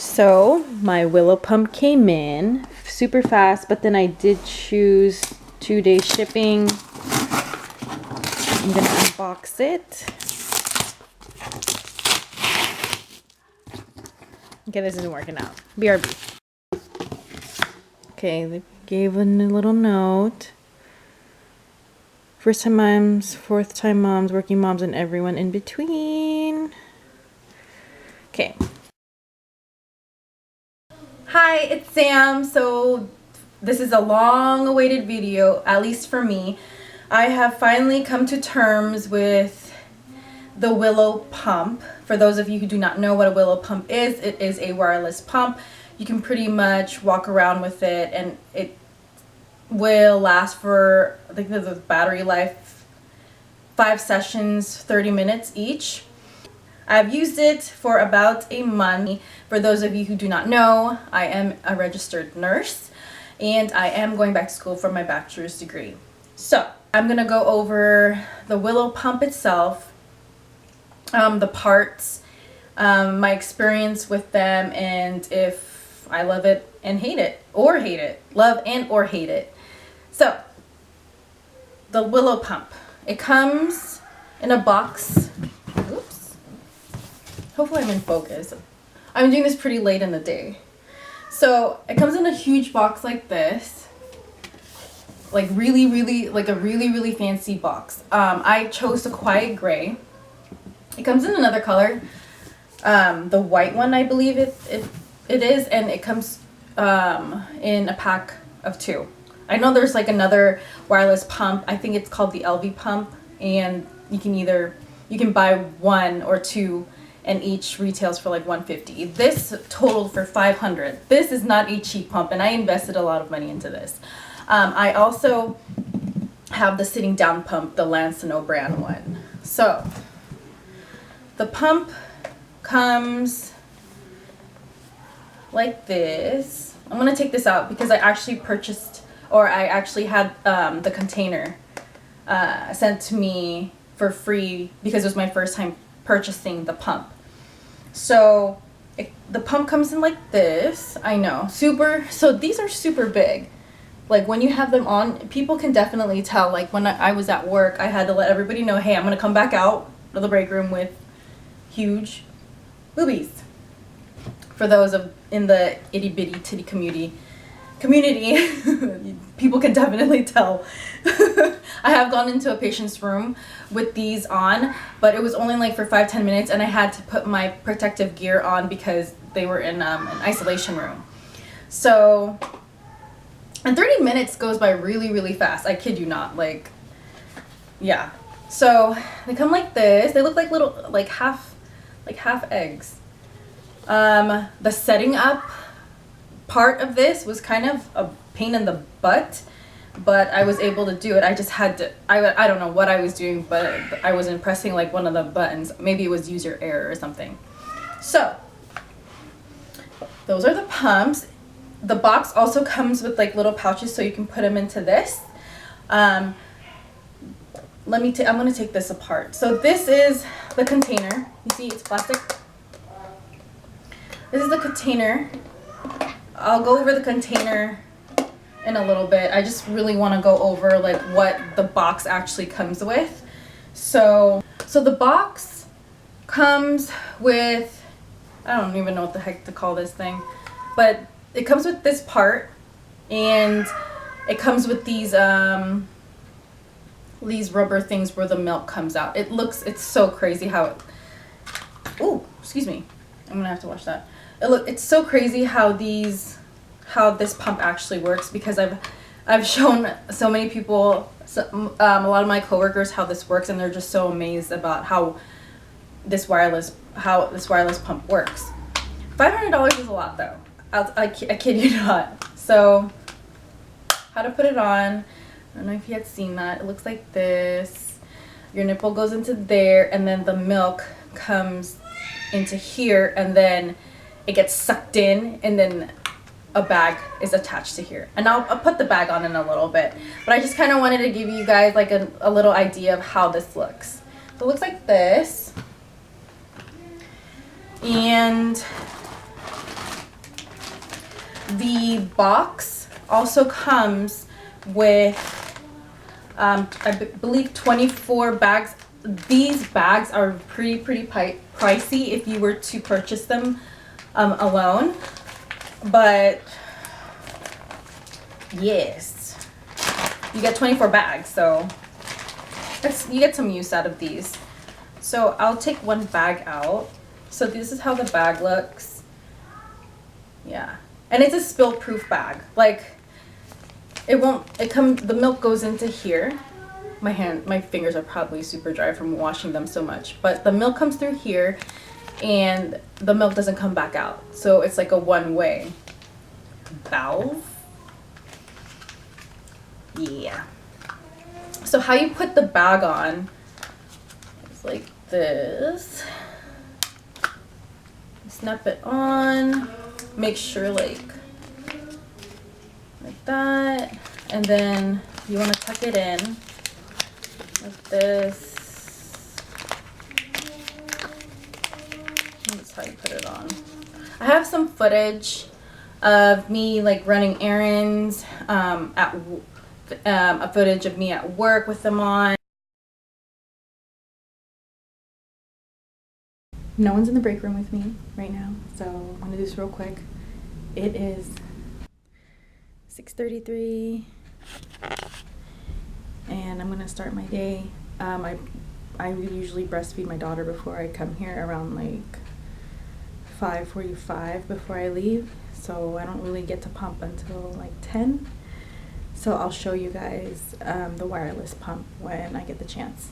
So my Willow Pump came in super fast, but then I did choose 2-day shipping. I'm gonna unbox it. Okay, this isn't working out. BRB. Okay, they gave a little note. First time moms, fourth time moms, working moms, and everyone in between. Okay. Hi, it's Sam. So this is a long-awaited video, at least for me. I have finally come to terms with the Willow Pump. For those of you who do not know what a Willow Pump is, it is a wireless pump. You can pretty much walk around with it, and it will last for, I think the battery life, 5 sessions, 30 minutes each. I've used it for about a month. For those of you who do not know, I am a registered nurse and I am going back to school for my bachelor's degree. So I'm gonna go over the Willow Pump itself, the parts, my experience with them, and if I love it and hate it, or hate it, love and or hate it. So the Willow Pump, it comes in a box. Oops. Hopefully I'm in focus. I'm doing this pretty late in the day. So it comes in a huge box like this. Like really fancy box. I chose the quiet gray. It comes in another color. The white one, I believe it is, and it comes in a pack of 2. I know there's like another wireless pump. I think it's called the LV pump, and you can buy 1 or 2, and each retails for like $150. This totaled for $500. This is not a cheap pump, and I invested a lot of money into this. I also have the sitting down pump, the Lansano brand one. So the pump comes like this. I'm gonna take this out because I actually purchased, or I actually had the container sent to me for free because it was my first time purchasing the pump. So the pump comes in like this. I know, so these are super big. Like when you have them on, people can definitely tell. Like when I was at work, I had to let everybody know, hey, I'm gonna come back out of the break room with huge boobies. For those in the itty bitty titty community, people can definitely tell. I have gone into a patient's room with these on, but it was only like for 5-10 minutes, and I had to put my protective gear on because they were in an isolation room. So, and 30 minutes goes by really fast. I kid you not. Like, yeah. So they come like this. They look like little, like half eggs. The setting up part of this was kind of a pain in the butt, but I was able to do it. I just had to, I don't know what I was doing, but I wasn't pressing like one of the buttons. Maybe it was user error or something. So those are the pumps. The box also comes with like little pouches so you can put them into this. I'm going to take this apart. So this is the container. You see it's plastic. This is the container. I'll go over the container in a little bit. I just really want to go over like what the box actually comes with. So the box comes with, I don't even know what the heck to call this thing, but it comes with this part, and it comes with these rubber things where the milk comes out. It's so crazy how it, oh, excuse me. I'm gonna have to watch that. It's so crazy how this pump actually works, because I've shown so many people, a lot of my coworkers, how this works, and they're just so amazed about how this wireless pump works. $500 is a lot though. I kid you not. So how to put it on, I don't know if you had seen that. It looks like this. Your nipple goes into there, and then the milk comes into here, and then it gets sucked in, and then a bag is attached to here. And I'll put the bag on in a little bit, but I just kind of wanted to give you guys like a little idea of how this looks. So it looks like this, and The box also comes with, I believe 24 bags. These bags are pretty pricey if you were to purchase them alone. But yes, you get 24 bags, so you get some use out of these. So I'll take one bag out. So this is how the bag looks. Yeah, and it's a spill-proof bag. Like, the milk goes into here. My fingers are probably super dry from washing them so much, but the milk comes through here and the milk doesn't come back out. So it's like a one-way valve. Yeah. So how you put the bag on is like this. Snap it on, make sure like that, and then you want to tuck it in like this. That's how you put it on. I have some footage of me like running errands, a footage of me at work with them on. No one's in the break room with me right now, so I'm gonna do this real quick. It is 6:33, and I'm gonna start my day. I usually breastfeed my daughter before I come here around like 5:45 before I leave, so I don't really get to pump until like 10. So I'll show you guys the wireless pump when I get the chance.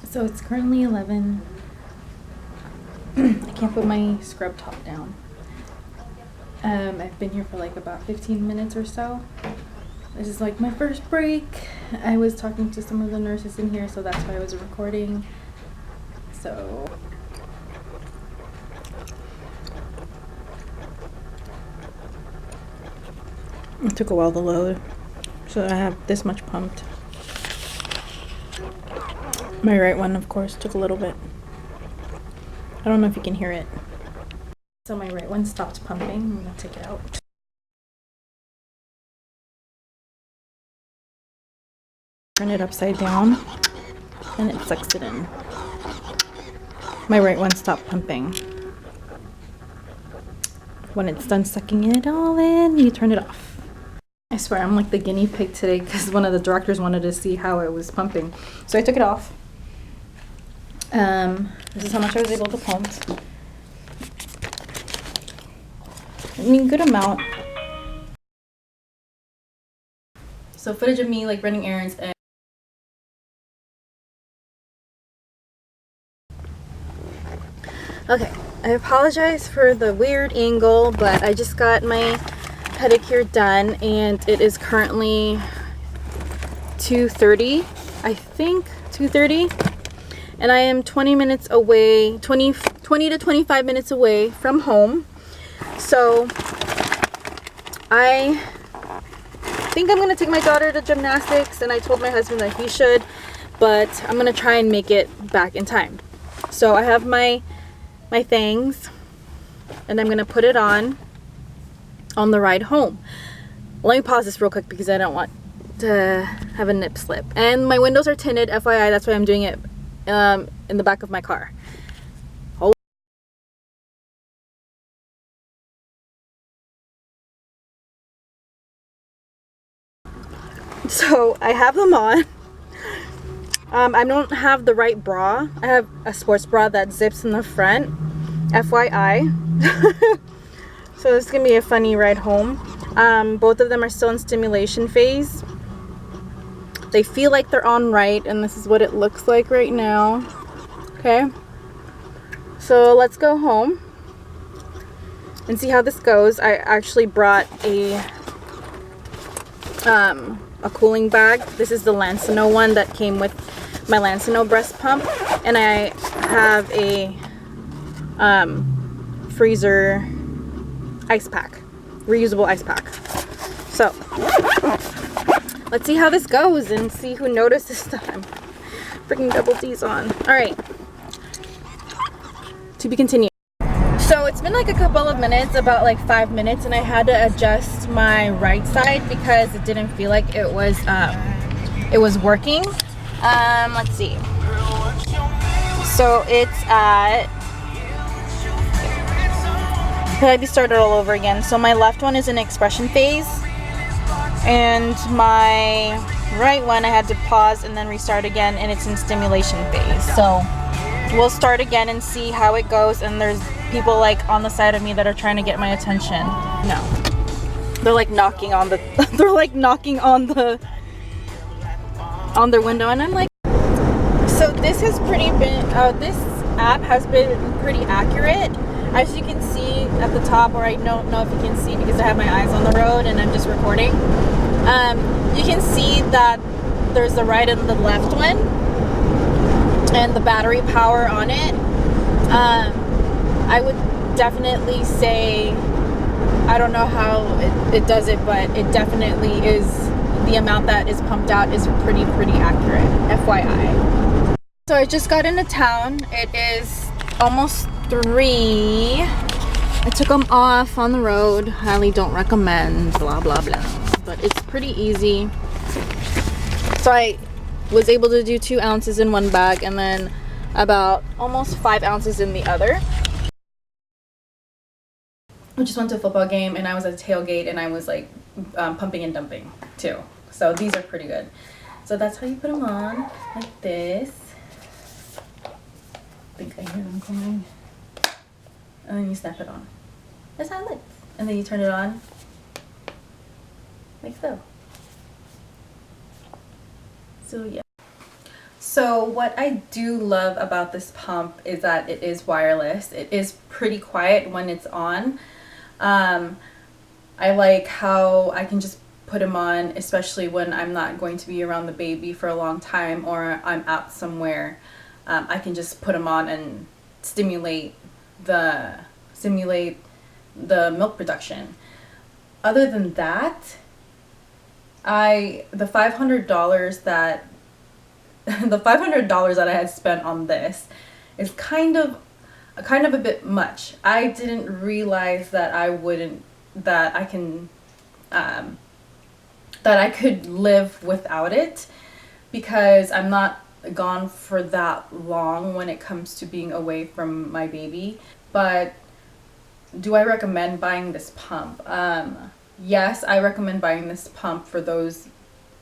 So it's currently 11. I can't put my scrub top down. I've been here for like about 15 minutes or so. This is like my first break. I was talking to some of the nurses in here, so that's why I was recording. So it took a while to load. So I have this much pumped. My right one, of course, took a little bit. I don't know if you can hear it. So my right one stopped pumping. I'm gonna take it out. Turn it upside down, and it sucks it in. My right one stopped pumping. When it's done sucking it all in, you turn it off. I swear I'm like the guinea pig today because one of the directors wanted to see how it was pumping. So I took it off. This is how much I was able to pump. I mean, good amount. So footage of me like running errands and okay, I apologize for the weird angle, but I just got my pedicure done and it is currently 2:30, I think 2:30, and I am 20 minutes away, 20 to 25 minutes away from home. So I think I'm gonna take my daughter to gymnastics, and I told my husband that he should, but I'm gonna try and make it back in time. So I have my things, and I'm gonna put it on the ride home. Let me pause this real quick because I don't want to have a nip slip. And my windows are tinted, FYI, that's why I'm doing it in the back of my car. So I have them on. I don't have the right bra. I have a sports bra that zips in the front, FYI. So this is gonna be a funny ride home. Both of them are still in stimulation phase. They feel like they're on right, and this is what it looks like right now. Okay, so let's go home and see how this goes. I actually brought a cooling bag. This is the Lancino one that came with my Lancino breast pump, and I have a freezer ice pack, reusable ice pack. So let's see how this goes and see who notices that I'm freaking double D's on. All right, to be continued. So it's been like a couple of minutes, about like 5 minutes, and I had to adjust my right side because it didn't feel like it was working. Let's see. So it's at, I'd be started all over again. So my left one is in expression phase, and my right one I had to pause and then restart again, and it's in stimulation phase. So we'll start again and see how it goes. And there's people like on the side of me that are trying to get my attention. No, they're like knocking on the they're like knocking on their window, and I'm like, so this has this app has been pretty accurate. As you can see at the top, or I don't know if you can see because I have my eyes on the road and I'm just recording. You can see that there's the right and the left one, and the battery power on it. I would definitely say, I don't know how it does it, but it definitely is, the amount that is pumped out is pretty accurate, FYI. So I just got into town. It is almost 3. I took them off on the road. Highly don't recommend, blah blah blah, but it's pretty easy. So I was able to do 2 ounces in one bag and then about almost 5 ounces in the other. I just went to a football game and I was at a tailgate and I was like pumping and dumping too. So these are pretty good. So that's how you put them on, like this. I think I hear them coming. And then you snap it on. That's how it looks. And then you turn it on, like so. So yeah. So what I do love about this pump is that it is wireless. It is pretty quiet when it's on. I like how I can just put them on, especially when I'm not going to be around the baby for a long time or I'm out somewhere. I can just put them on and stimulate the milk production. Other than that, the $500 that I had spent on this is kind of a bit much. I didn't realize that I could live without it, because I'm not gone for that long when it comes to being away from my baby. But do I recommend buying this pump? Yes, I recommend buying this pump for those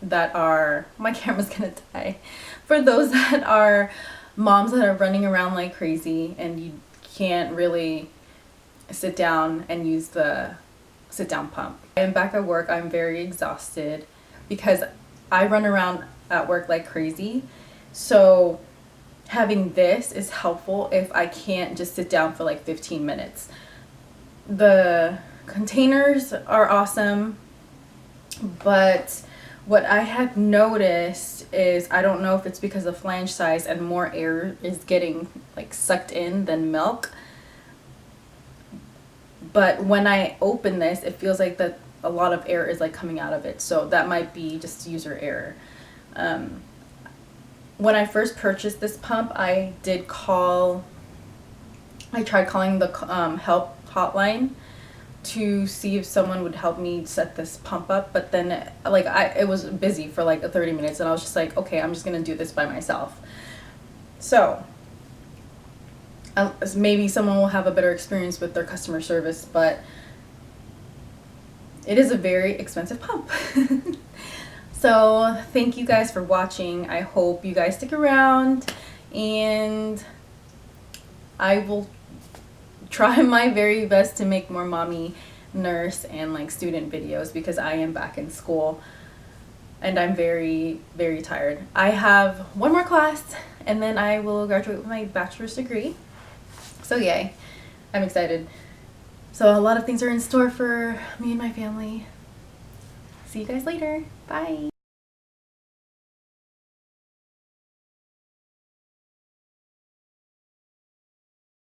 that are, my camera's gonna die, for those that are moms that are running around like crazy and you can't really sit down and use the sit down pump. I am back at work. I'm very exhausted because I run around at work like crazy. So having this is helpful if I can't just sit down for like 15 minutes. The containers are awesome, but what I had noticed is, I don't know if it's because of flange size and more air is getting like sucked in than milk, but when I open this, it feels like that a lot of air is like coming out of it. So that might be just user error. When I first purchased this pump, I tried calling the help hotline to see if someone would help me set this pump up, but then it was busy for like 30 minutes and I was just like, okay, I'm just gonna do this by myself. So maybe someone will have a better experience with their customer service, but it is a very expensive pump. So thank you guys for watching. I hope you guys stick around, and I will try my very best to make more mommy, nurse, and like student videos, because I am back in school and I'm very tired. I have one more class and then I will graduate with my bachelor's degree. So yay, I'm excited. So a lot of things are in store for me and my family. See you guys later. Bye.